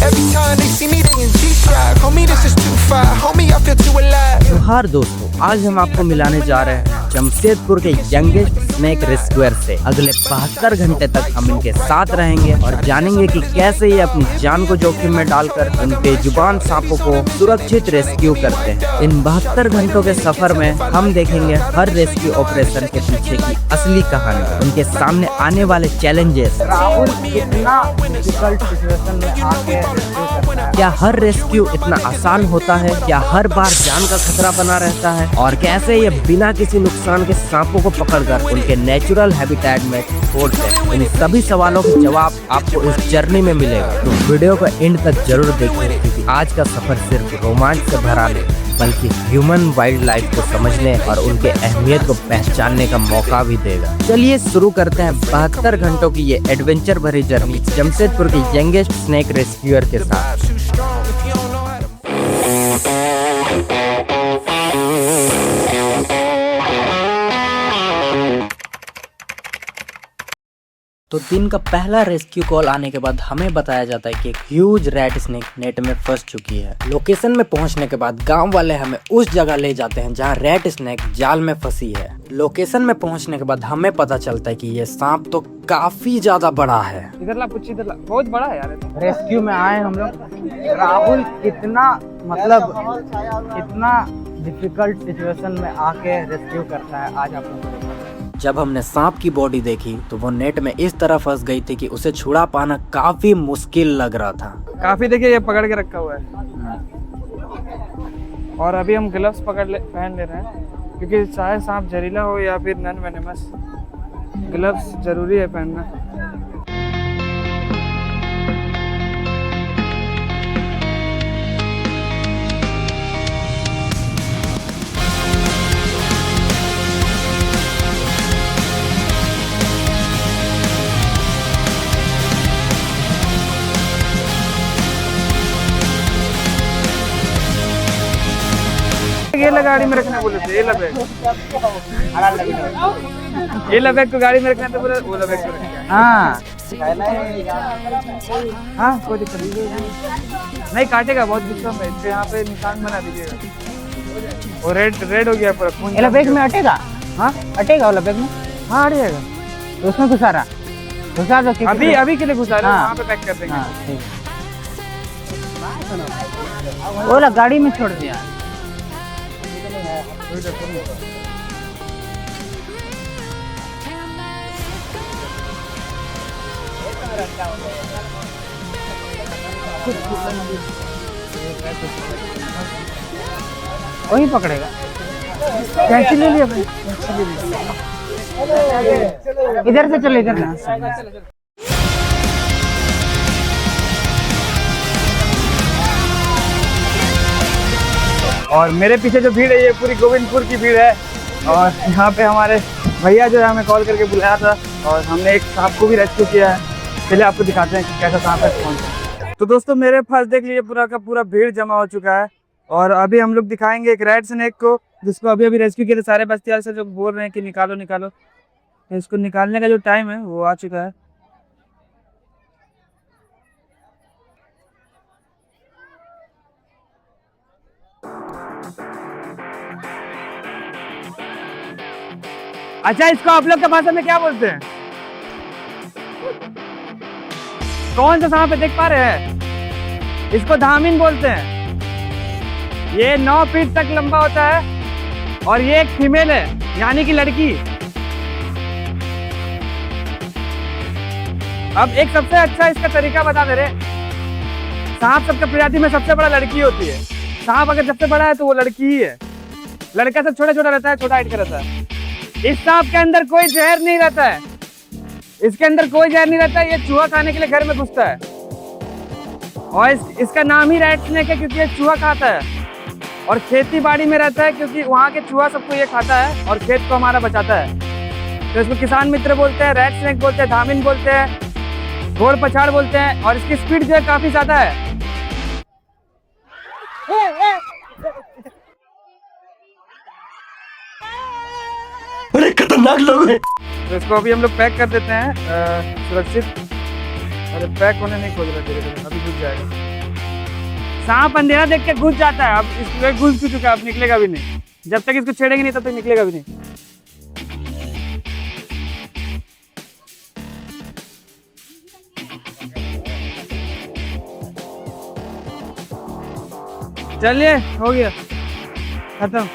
Every time they see me, they in G-Drive. Homie, this is too far. Homie, I feel too alive. जोहार दोस्तों, आज हम आपको मिलाने जा रहे हैं जमशेदपुर के यंगेस्ट स्नेक रेस्क्यूअर से। अगले 72 घंटे तक हम इनके साथ रहेंगे और जानेंगे कि कैसे ये अपनी जान को जोखिम में डालकर उन बेजुबान सांपों को सुरक्षित रेस्क्यू करते हैं। इन 72 घंटों के सफर में हम देखेंगे हर रेस्क्यू ऑपरेशन के पीछे की असली कहानी, उनके सामने आने वाले चैलेंजेस। राहुल कितना डिफिकल्ट सिचुएशन में आके रेस्क्यू करता है। क्या हर रेस्क्यू इतना आसान होता है? क्या हर बार जान का खतरा बना रहता है? और कैसे ये बिना किसी नुकसान के सांपों को पकड़कर उनके नेचुरल हैबिटेट में छोड़ते हैं? इन सभी सवालों के जवाब आपको इस जर्नी में मिलेगा, तो वीडियो को एंड तक जरूर देखें, क्योंकि आज का सफर सिर्फ रोमांच से भरा नहीं बल्कि ह्यूमन वाइल्ड लाइफ को समझने और उनके अहमियत को पहचानने का मौका भी देगा। चलिए शुरू करते हैं 72 घंटों की ये एडवेंचर भरी जर्नी जमशेदपुर के यंगेस्ट स्नेक रेस्क्यूअर के साथ। तो दिन का पहला रेस्क्यू कॉल आने के बाद हमें बताया जाता है कि एक ह्यूज रैट स्नेक नेट में फंस चुकी है। लोकेशन में पहुंचने के बाद गांव वाले हमें उस जगह ले जाते हैं जहां रैट स्नेक जाल में फंसी है। लोकेशन में पहुंचने के बाद हमें पता चलता है कि ये सांप तो काफी ज्यादा बड़ा है। इधर ला कुछ, इधर ला, बहुत बड़ा है यार। रेस्क्यू में आए हम लोग। राहुल कितना कितना डिफिकल्ट सिचुएशन में आके रेस्क्यू करता है, आज आप लोगों को देखा। जब हमने सांप की बॉडी देखी तो वो नेट में इस तरह फंस गई थी कि उसे छुड़ा पाना काफी मुश्किल लग रहा था। काफी देखिए, ये पकड़ के रखा हुआ है और अभी हम ग्लव्स पहन ले रहे हैं, क्योंकि चाहे सांप जहरीला हो या फिर नॉन वेनेमस, ग्लव्स जरूरी है पहनना। ये ला गाड़ी में रखने बोले थे, ये ला बैग, ये ला बैग को गाड़ी में रखने थे बोले, वो ला बैग को रखने। हाँ हाँ, कोई दिक्कत नहीं, काटेगा बहुत गुस्सा में, इसके यहाँ पे निशान बना दीजिएगा। वो रेड हो गया पूरा खून। ये बैग में अटेगा? हाँ अटेगा वाला बैग में? हाँ अटेगा, तो उसमें घुसा दो। अभी के लिए घुसा रहा, वहाँ पे पैक कर देंगे। वो ला गाड़ी में छोड़ दिया। वही पकड़ेगा। कैंची ले लिया भाई, इधर से चलो, इधर से। और मेरे पीछे जो भीड़ है ये पूरी गोविंदपुर की भीड़ है, और यहाँ पे हमारे भैया जो है हमें कॉल करके बुलाया था और हमने एक सांप को भी रेस्क्यू किया है। चलिए आपको दिखाते हैं कि कैसा सांप है, कौन सा। तो दोस्तों मेरे पास देख लीजिए पूरा का पूरा भीड़ जमा हो चुका है, और अभी हम लोग दिखाएंगे एक रैट स्नेक को, जिसको अभी रेस्क्यू किया था। सारे बस्तियार से जो बोल रहे हैं कि निकालो निकालो, इसको निकालने का जो टाइम है वो आ चुका है। अच्छा, इसको आप लोग के भाषा में क्या बोलते हैं? कौन सा सांप है, देख पा रहे हैं? इसको धामिन बोलते हैं। ये 9 फीट तक लंबा होता है और ये एक फीमेल है, यानी कि लड़की। अब एक सबसे अच्छा इसका तरीका बता दे रहे। सांप सबके प्रजाति में सबसे बड़ा लड़की होती है। सांप अगर सबसे बड़ा है तो वो लड़की ही है। लड़का सब छोटा छोटा रहता है, छोटा हाइट का रहता है। इस सांप के अंदर कोई जहर नहीं रहता है, इसके अंदर कोई जहर नहीं रहता है। ये चूहा खाने के लिए घर में घुसता है, और इसका नाम ही रैट स्नेक है क्योंकि ये चूहा खाता है, और खेती बाड़ी में रहता है क्योंकि वहाँ के चूहा सबको ये खाता है और खेत को हमारा बचाता है। तो इसको किसान मित्र बोलते हैं, रैट स्नेक बोलते हैं, धामिन बोलते हैं, घोड़ पछाड़ बोलते हैं, और इसकी स्पीड जो है काफी ज्यादा है। बड़े खतरनाक लोग हैं। तो इसको अभी हम लोग पैक कर देते हैं सुरक्षित। अरे पैक होने नहीं खोल रहा, धीरे धीरे अभी घुस जाएगा। सांप अंधेरा देख के घुस जाता है, अब इसमें घुस चुका है, अब निकलेगा भी नहीं। जब तक इसको छेड़ेंगे नहीं तब तक निकलेगा भी नहीं। चलिए हो गया खत्म।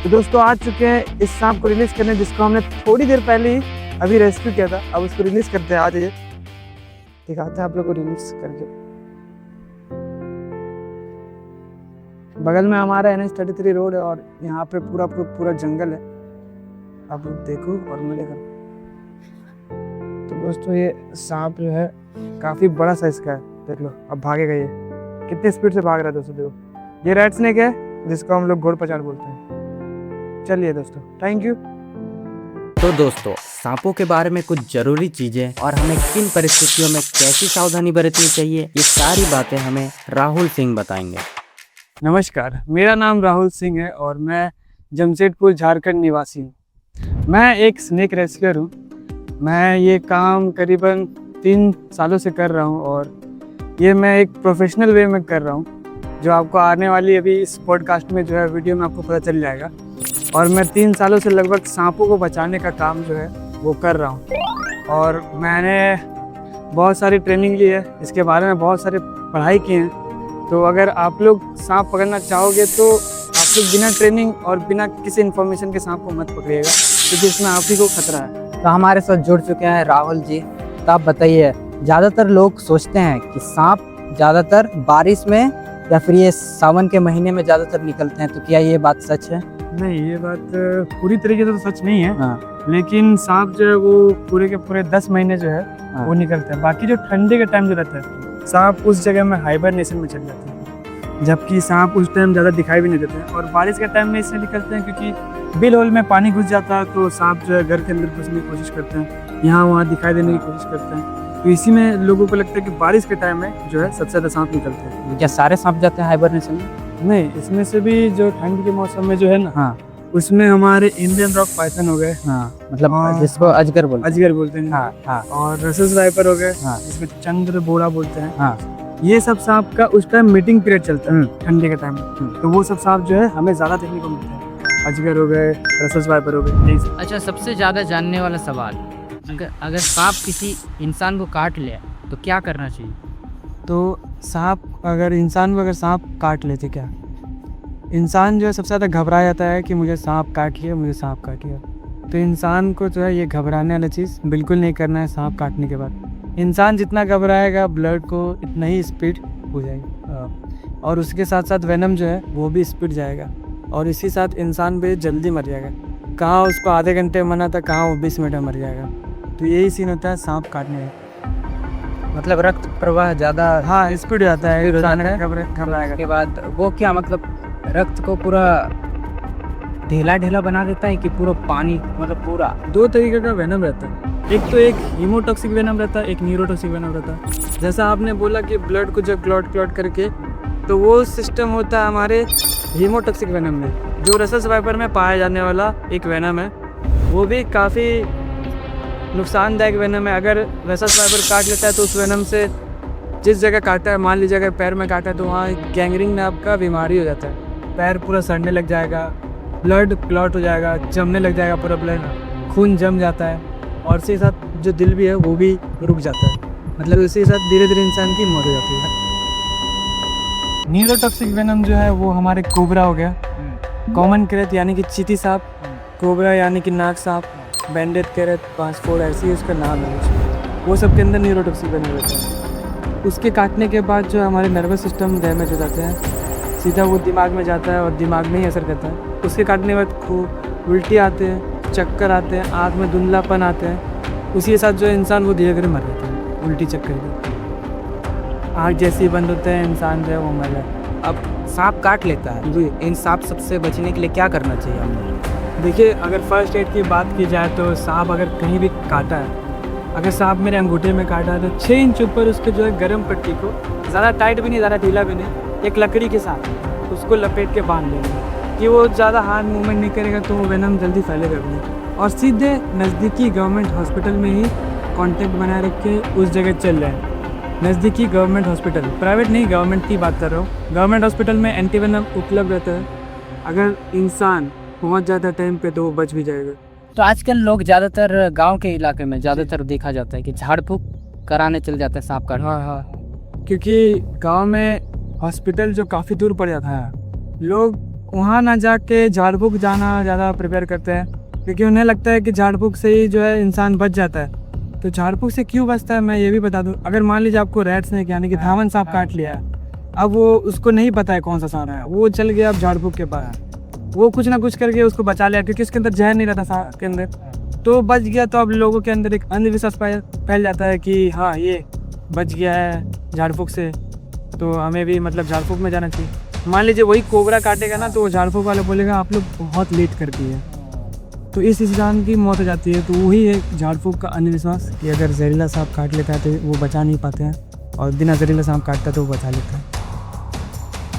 तो दोस्तों आ चुके हैं इस सांप को रिलीज करने, जिसको हमने थोड़ी देर पहले ही अभी रेस्क्यू किया था। अब उसको रिलीज करते हैं। आ जाइए, दिखाते हैं आप लोग को रिलीज करके। बगल में हमारा NH33 रोड है और यहाँ पे पूरा जंगल है। आप लोग देखो और मिलेगा। तो दोस्तों ये सांप जो है काफी बड़ा साइज का है, देख लो। अब भागेगा ये, कितने स्पीड से भाग रहा है दोस्तों, देखो। ये रेड स्नेक है जिसको हम लोग घोड़ पचाड़ बोलते हैं। चलिए दोस्तों, थैंक यू। तो दोस्तों, सांपों के बारे में कुछ जरूरी चीजें और हमें किन परिस्थितियों में कैसी सावधानी बरतनी चाहिए, ये सारी बातें हमें राहुल सिंह बताएंगे। नमस्कार, मेरा नाम राहुल सिंह है और मैं जमशेदपुर झारखंड निवासी हूँ। मैं एक स्नेक रेस्क्यूअर हूँ। मैं ये काम करीबन 3 सालों से कर रहा हूँ और ये मैं एक प्रोफेशनल वे में कर रहा हूँ, जो आपको आने वाली अभी इस पॉडकास्ट में जो है वीडियो में आपको पता चल जाएगा। और मैं 3 सालों से लगभग सांपों को बचाने का काम जो है वो कर रहा हूँ। और मैंने बहुत सारी ट्रेनिंग ली है, इसके बारे में बहुत सारे पढ़ाई की हैं। तो अगर आप लोग सांप पकड़ना चाहोगे तो आप लोग बिना ट्रेनिंग और बिना किसी इन्फॉर्मेशन के सांप को मत पकड़िएगा, क्योंकि इसमें आप ही को खतरा है। तो हमारे साथ जुड़ चुके हैं राहुल जी। तो आप बताइए, ज़्यादातर लोग सोचते हैं कि सांप ज़्यादातर बारिश में या फिर ये सावन के महीने में ज़्यादातर निकलते हैं, तो क्या ये बात सच है? नहीं, ये बात पूरी तरीके से तो सच नहीं है। हाँ। लेकिन सांप जो है वो पूरे के पूरे 10 महीने जो है वो निकलते हैं। बाकी जो ठंडे के टाइम जो रहता है, सांप उस जगह में हाइबरनेशन में चल जाते हैं, जबकि सांप उस टाइम ज़्यादा दिखाई भी नहीं देते हैं। और बारिश के टाइम में इसलिए निकलते हैं क्योंकि बिल होल में पानी घुस जाता है, तो सांप जो है घर के अंदर घुसने की कोशिश करते हैं, यहाँ वहाँ दिखाई देने की कोशिश करते हैं। तो इसी में लोगों को लगता है कि बारिश के टाइम में जो है सबसे ज़्यादा सांप निकलते हैं। क्या सारे सांप जाते हैं हाइबरनेशन में? नहीं, इसमें से भी जो ठंड के मौसम में जो है ना, हाँ, उसमें हमारे इंडियन रॉक पाइथन हो गए, हाँ, मतलब हाँ, जिसको अजगर बोलते हैं। हैं। हाँ, और रसस वाइपर हो गए, हाँ, जिसमें चंद्र बोरा बोलते हैं। हाँ, ये सब सांप का उस टाइम मीटिंग पीरियड चलता है ठंडे के टाइम में, तो वो सब सांप जो है हमें ज्यादा देखने को मिलते हैं। अजगर हो गए, रसस वाइपर हो गए, यही सब। अच्छा, सबसे ज़्यादा जानने वाला सवाल, अगर सांप किसी इंसान को काट ले तो क्या करना चाहिए? तो इंसान को अगर सांप काट लेते, क्या इंसान जो है सबसे ज़्यादा घबरा जाता है कि मुझे सांप काट लिया। तो इंसान को जो है ये घबराने वाली चीज़ बिल्कुल नहीं करना है। सांप काटने के बाद इंसान जितना घबराएगा, ब्लड को इतना ही स्पीड हो जाएगी, और उसके साथ साथ वेनम जो है वो भी स्पीड जाएगा, और इसी साथ इंसान भी जल्दी मर जाएगा। कहाँ उसको आधे घंटे मरना था, कहाँ वो 20 मिनट में मर जाएगा। तो यही सीन होता है सांप काटने में, मतलब रक्त प्रवाह ज़्यादा, हाँ, स्पीड जाता है घबराएगा के बाद वो क्या मतलब रक्त को पूरा ढेला बना देता है कि पूरा पानी, मतलब पूरा? 2 तरीके का वेनम रहता है। एक तो एक हीमोटॉक्सिक वेनम रहता है, एक न्यूरोटॉक्सिक वेनम रहता है। जैसा आपने बोला कि ब्लड को जब क्लॉट करके, तो वो सिस्टम होता है हमारे हीमोटॉक्सिक वेनम में। जो रसस वाइपर में पाया जाने वाला एक वेनम है, वो भी काफ़ी नुकसानदायक वेनम है। अगर रसस वाइपर काट लेता है तो उस वेनम से जिस जगह काटा है, मान लीजिए अगर पैर में काटा है, तो वहाँ गैंग्रीन नाम का बीमारी हो जाता है। पैर पूरा सड़ने लग जाएगा, ब्लड क्लॉट हो जाएगा, जमने लग जाएगा, पूरा ब्लड खून जम जाता है, और इसी साथ जो दिल भी है वो भी रुक जाता है। मतलब इसी साथ धीरे धीरे इंसान की मौत हो जाती है। न्यूरोटॉक्सिक वेनम जो है वो हमारे कोबरा हो गया, कॉमन कैरेट यानी कि चीती सांप, कोबरा यानी कि नाग सांप, बैंडेड कैरेट, पांचफोड़, ऐसे ही उसका नाम है। वो सब के अंदर न्यूरोटॉक्सिक वेनम रहता है। उसके काटने के बाद जो हमारे नर्वस सिस्टम डैमेज हो जाते हैं, सीधा वो दिमाग में जाता है और दिमाग में ही असर करता है। उसके काटने के बाद खूब उल्टी आते हैं, चक्कर आते हैं, आँख में धुंधलापन आते हैं। उसी के साथ जो इंसान वो धीरे धीरे मर जाता है, उल्टी चक्कर में आँख जैसे ही बंद होते हैं, इंसान जो है वो मर जाता है। अब सांप काट लेता है, तो इन सांप सबसे बचने के लिए क्या करना चाहिए हमें? देखिए, अगर फर्स्ट एड की बात की जाए तो सांप अगर कहीं भी काटा है, अगर सांप मेरे अंगूठे में काटा है तो 6 इंच ऊपर उसके जो है गर्म पट्टी को, ज़्यादा टाइट भी नहीं, ज़्यादा ढीला भी नहीं, एक लकड़ी के साथ उसको लपेट के बांध लेंगे। कि वो ज़्यादा हार्ड मूवमेंट नहीं करेगा तो वो वेनम जल्दी फैलेगा भी नहीं। और सीधे नज़दीकी गवर्नमेंट हॉस्पिटल में ही कांटेक्ट बनाए रख के उस जगह चल रहे हैं। नज़दीकी गवर्नमेंट हॉस्पिटल, प्राइवेट नहीं गवर्नमेंट की बात कर रहा हूँ। गवर्नमेंट हॉस्पिटल में एंटीवेनम उपलब्ध रहता है, अगर इंसान पहुँच जाता है टाइम पे तो वो बच भी जाएगा। तो आजकल लोग ज़्यादातर गांव के इलाके में ज़्यादातर देखा जाता है कि झाड़ फूक कराने चल जाते हैं सांप काटने। हाँ, क्योंकि गांव में हॉस्पिटल जो काफ़ी दूर पड़ जाता है, लोग वहाँ ना जाके झाड़ फूक जाना ज़्यादा प्रिपेयर करते हैं, क्योंकि उन्हें लगता है कि झाड़ फूक से ही जो है इंसान बच जाता है। तो झाड़ फूक से क्यों बचता है मैं ये भी बता दूँ। अगर मान लीजिए आपको रैट स्नेक यानी कि धावन सांप काट लिया है, अब वो उसको नहीं पता है कौन सा सांप है, वो चल गया अब झाड़ फूक के पास, वो कुछ ना कुछ करके उसको बचा लिया, क्योंकि उसके अंदर जहर नहीं रहता सांप के अंदर, तो बच गया। तो अब लोगों के अंदर एक अंधविश्वास फैल जाता है कि हाँ ये बच गया है झाड़ फूक से, तो हमें भी मतलब झाड़ फूक में जाना चाहिए। मान लीजिए वही कोबरा काटेगा ना, तो झाड़ फूक वाले बोलेगा आप लोग बहुत लेट कर दिए, तो इस इंसान की मौत हो जाती है। तो वही है झाड़ फूक का अंधविश्वास कि अगर जहरीला सांप काट लेता है तो वो बचा नहीं पाते हैं, और बिना जहरीला सांप काटता तो वो बचा लेता है।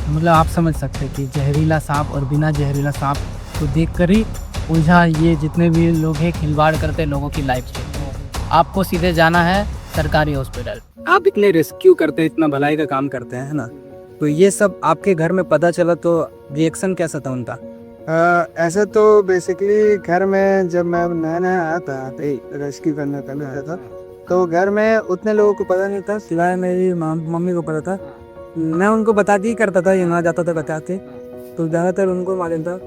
मतलब आप समझ सकते हैं कि जहरीला सांप और बिना जहरीला सांप को देखकर ही उलझा ये जितने भी लोग हैं खिलवाड़ करते हैं लोगों की लाइफ से। आपको सीधे जाना है सरकारी हॉस्पिटल। आप इतने रेस्क्यू करते हैं, इतना भलाई का काम करते हैं, है ना, तो ये सब आपके घर में पता चला तो रिएक्शन कैसा था उनका? ऐसा तो बेसिकली घर में जब मैं नया नया आया था रेस्क्यू करने का आया था, तो घर में उतने लोगों को पता नहीं था, सिवाय मेरी मम्मी को पता था। मैं उनको बताती ही करता था, यहाँ जाता था बताते, तो ज़्यादातर उनको मालूम था।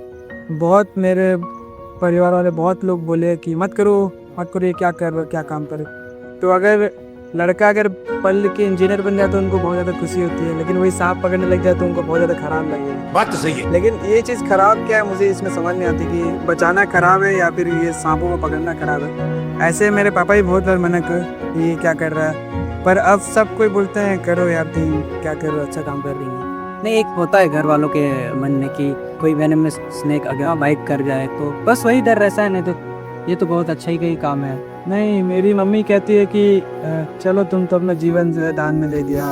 बहुत मेरे परिवार वाले बहुत लोग बोले कि मत करो ये क्या कर रहे, क्या काम करे। तो अगर लड़का अगर पढ़ के इंजीनियर बन जाए तो उनको बहुत ज़्यादा खुशी होती है, लेकिन वही सांप पकड़ने लग जाए तो उनको बहुत ज़्यादा खराब लगेगा। बात तो सही है। लेकिन ये चीज़ खराब क्या है मुझे इसमें समझ नहीं आती कि बचाना खराब है या फिर ये सांपों को पकड़ना खराब है। ऐसे मेरे पापा ही बहुत बार मना कर ये क्या कर रहा है, पर अब सब कोई बोलते हैं करो यार तुम क्या कर रहे हो, अच्छा काम कर रही है। नहीं, एक होता है घर वालों के मन में कि कोई वेनमस स्नेक अगर बाइट कर जाए तो बस वही डर रहता है, नहीं तो ये तो बहुत अच्छा ही काम है। नहीं, मेरी मम्मी कहती है कि चलो तुम तो अपना जीवन जो है दान में दे दिया,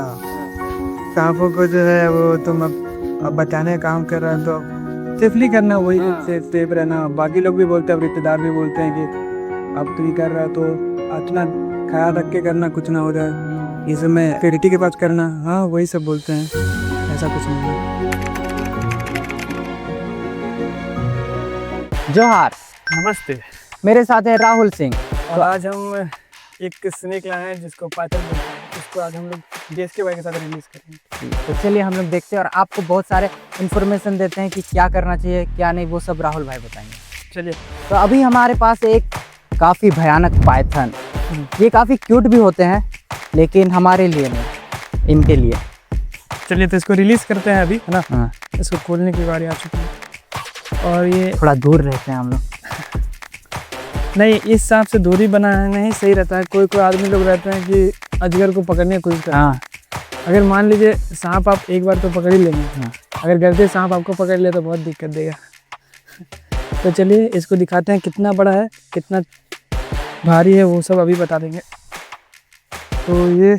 सांपों को जो है वो तुम अब बचाने का काम कर रहे हो, तो सेफली करना, वही सेफ रहना। बाकी लोग भी बोलते हैं, रिश्तेदार भी बोलते हैं कि अब तुम कर रहा तो अपना ख्याल रख के करना, कुछ ना हो जाए, इस समय फेरिटी के पास करना। हाँ वही सब बोलते हैं, ऐसा कुछ नहीं है। जोहार, नमस्ते। मेरे साथ है राहुल सिंह। और आज हम एक स्नेक लाए हैं जिसको पाइथन बोलते हैं, उसको आज हम लोग डीएसके भाई के साथ रिलीज करेंगे। तो चलिए हम लोग देखते हैं और आपको बहुत सारे इन्फॉर्मेशन देते हैं कि क्या करना चाहिए क्या नहीं, वो सब राहुल भाई बताएंगे। चलिए। तो अभी हमारे पास एक काफ़ी भयानक पाइथन, ये काफ़ी क्यूट भी होते हैं लेकिन हमारे लिए नहीं, इनके लिए। चलिए तो इसको रिलीज करते हैं अभी, है ना। हाँ, इसको खोलने की बारी आ चुकी है, और ये थोड़ा दूर रहते हैं हम लोग। नहीं, इस सांप से दूरी बनाना ही सही रहता है। कोई आदमी लोग रहते हैं कि अजगर को पकड़ने की कोशिश करते हैं। हाँ, अगर मान लीजिए सांप आप एक बार तो पकड़ ही लेंगे, हाँ। अगर गलती सांप आपको पकड़ ले तो बहुत दिक्कत देगा। तो चलिए इसको दिखाते हैं कितना बड़ा है, कितना भारी है, वो सब अभी बता देंगे। तो ये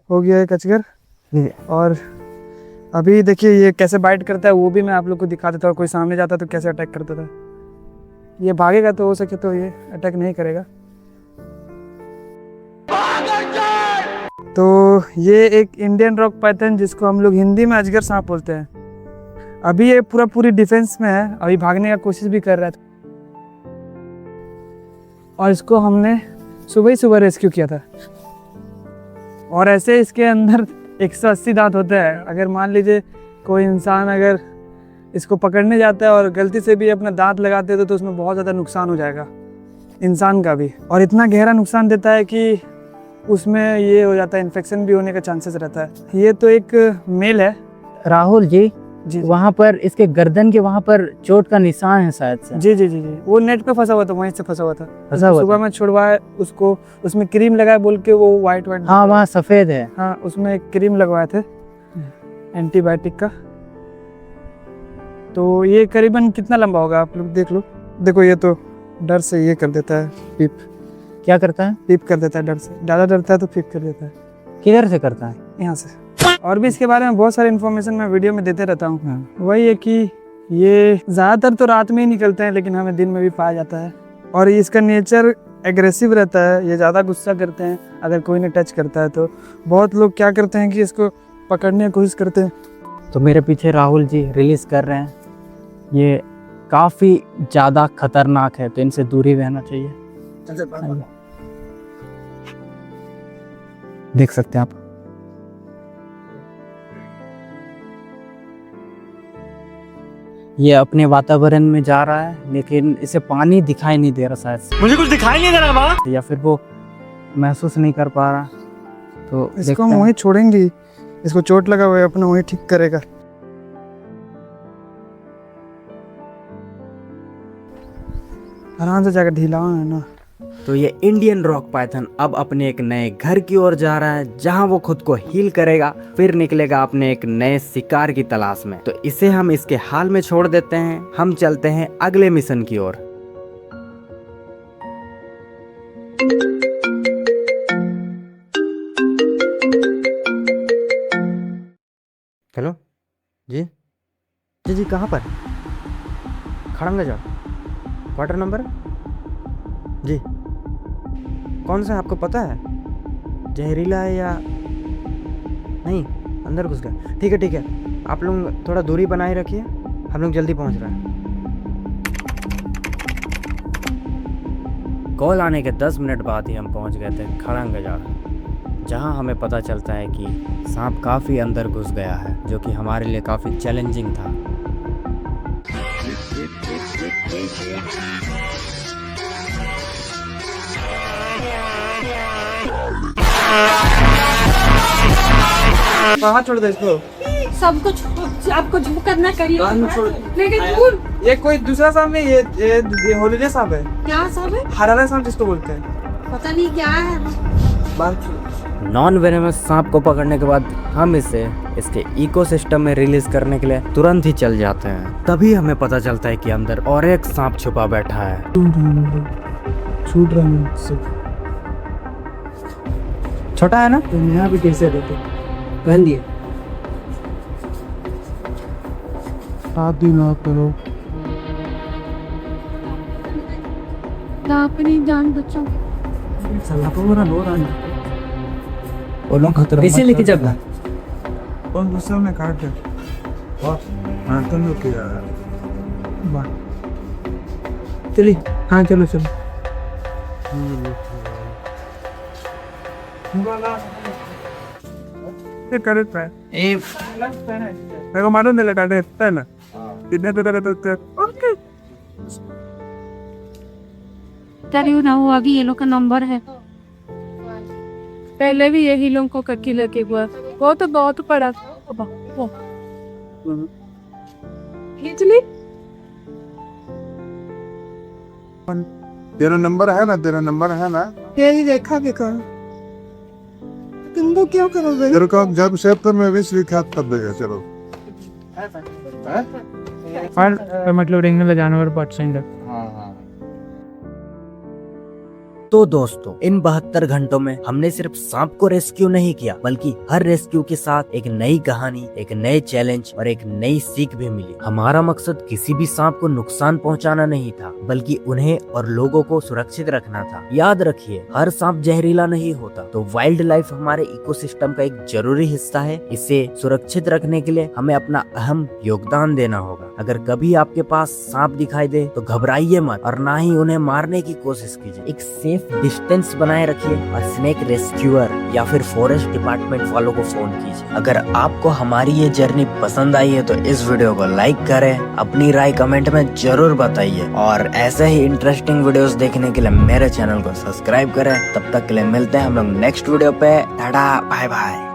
हो गया है अजगर, और अभी देखिए ये कैसे बाइट करता है वो भी मैं आप लोग को दिखा देता हूँ। कोई सामने जाता तो कैसे अटैक करता था। ये भागेगा तो हो सके तो ये अटैक नहीं करेगा। तो ये एक इंडियन रॉक पाइथन जिसको हम लोग हिंदी में अजगर सांप बोलते हैं, अभी ये पूरी डिफेंस में है, अभी भागने का कोशिश भी कर रहा था, और इसको हमने सुबह रेस्क्यू किया था। और ऐसे इसके अंदर 180 दांत होते हैं। अगर मान लीजिए कोई इंसान अगर इसको पकड़ने जाता है और गलती से भी अपना दांत लगाते तो उसमें बहुत ज़्यादा नुकसान हो जाएगा इंसान का भी, और इतना गहरा नुकसान देता है कि उसमें ये हो जाता है, इन्फेक्शन भी होने का चांसेस रहता है। ये तो एक मेल है। राहुल जी, जी वहाँ पर इसके गर्दन के वहाँ पर चोट का निशान है शायद से। जी जी जी जी, वो नेट पे फंसा हुआ था, वहीं से फंसा हुआ था। सुबह था। में छुड़वाया उसको, उसमें क्रीम लगाया बोल के वो वाइट हाँ, वहाँ सफ़ेद है। हाँ, उसमें एक क्रीम लगवाए थे एंटीबायोटिक का। तो ये करीबन कितना लंबा होगा आप लोग देख लो। देखो ये तो डर से ये कर देता है, पीप। क्या करता है? पीप कर देता है डर से, ज़्यादा डरता है तो पीप कर देता है। किधर से करता है? यहाँ से। और भी इसके बारे में बहुत सारी इन्फॉर्मेशन मैं वीडियो में देते रहता हूँ। वही है कि ये ज़्यादातर तो रात में ही निकलते हैं, लेकिन हमें दिन में भी पाया जाता है। और इसका नेचर एग्रेसिव रहता है, ये ज़्यादा गुस्सा करते हैं अगर कोई ने टच करता है तो। बहुत लोग क्या करते हैं कि इसको पकड़ने की कोशिश करते हैं। तो मेरे पीछे राहुल जी रिलीज कर रहे हैं। ये काफ़ी ज़्यादा खतरनाक है, तो इनसे दूरी रहना चाहिए। देख सकते हैं आप। ये अपने वातावरण में जा रहा है, लेकिन इसे पानी दिखाई नहीं दे रहा शायद। मुझे कुछ दिखाई नहीं दे रहा बाबा। या फिर वो महसूस नहीं कर पा रहा। तो इसको हम वहीं छोड़ेंगे, इसको चोट लगा हुआ है, अपना वहीं ठीक करेगा। आराम से जाकर ढीला है ना। तो ये इंडियन रॉक पाइथन अब अपने एक नए घर की ओर जा रहा है, जहां वो खुद को हील करेगा, फिर निकलेगा अपने एक नए शिकार की तलाश में। तो इसे हम इसके हाल में छोड़ देते हैं। हम चलते हैं अगले मिशन की ओर। हेलो जी जी जी, कहाँ पर? खड़ंगा जा, क्वार्टर नंबर जी। कौन सा आपको पता है? जहरीला है या नहीं? अंदर घुस गया। ठीक है ठीक है, आप लोग थोड़ा दूरी बनाए रखिए, हम लोग जल्दी पहुंच रहे हैं। कॉल आने के 10 मिनट बाद ही हम पहुंच गए थे खड़ंगा, जहां हमें पता चलता है कि सांप काफ़ी अंदर घुस गया है, जो कि हमारे लिए काफ़ी चैलेंजिंग था। कहाँ छोड़ दे इसको? सब कुछ आपको जो करना करिए, लेकिन दूर। ये कोई दूसरा सांप है, ये हॉलीडे सांप है। क्या सब है? हराना सांप जिसको बोलते हैं। पता नहीं क्या है। नॉन वेनेमस सांप को पकड़ने के बाद हम इसे इसके इकोसिस्टम में रिलीज करने के लिए तुरंत ही चल जाते हैं। तभी हमें पता चलता है कि अंदर और एक सांप छुपा बैठा है। छूट रहा है, छोटा है ना? तो यहाँ भी कैसे देते पहन दिए। शादी ना करो। अपनी जान बचाओ। कैसे लेके जाना? और दूसरा में काट दे। हाँ तुम लोग किया। चलिए, हाँ चलो चलो। ये करेक्ट है। मेरे को मालूम नहीं लगा है ना। कितने तो करे ओके। तेरी ना वो अभी ये लोग का नंबर है। पहले भी यही लोग को करके लेके हुआ, वो तो बहुत पड़ा। वो खींच ली। तेरा नंबर है ना? यही देखा तुमको क्यों करोगे? तेरे को जब सेप्टेम्बर में 20 विख्यात कर देगा। चलो और मतलब रेंगने जानवर पसंद है। तो दोस्तों, इन 72 घंटों में हमने सिर्फ सांप को रेस्क्यू नहीं किया, बल्कि हर रेस्क्यू के साथ एक नई कहानी, एक नए चैलेंज और एक नई सीख भी मिली। हमारा मकसद किसी भी सांप को नुकसान पहुंचाना नहीं था, बल्कि उन्हें और लोगों को सुरक्षित रखना था। याद रखिए, हर सांप जहरीला नहीं होता। तो वाइल्ड लाइफ हमारे इकोसिस्टम का एक जरूरी हिस्सा है। इसे सुरक्षित रखने के लिए हमें अपना अहम योगदान देना होगा। अगर कभी आपके पास सांप दिखाई दे तो घबराइए मत, और ना ही उन्हें मारने की कोशिश कीजिए। एक सेफ डिस्टेंस बनाए रखिए और स्नेक रेस्क्यूअर या फिर फॉरेस्ट डिपार्टमेंट वालों को फोन कीजिए। अगर आपको हमारी ये जर्नी पसंद आई है तो इस वीडियो को लाइक करें, अपनी राय कमेंट में जरूर बताइए, और ऐसे ही इंटरेस्टिंग वीडियोस देखने के लिए मेरे चैनल को सब्सक्राइब करें। तब तक के लिए मिलते हैं हम लोग नेक्स्ट वीडियो पे। Tata bye bye.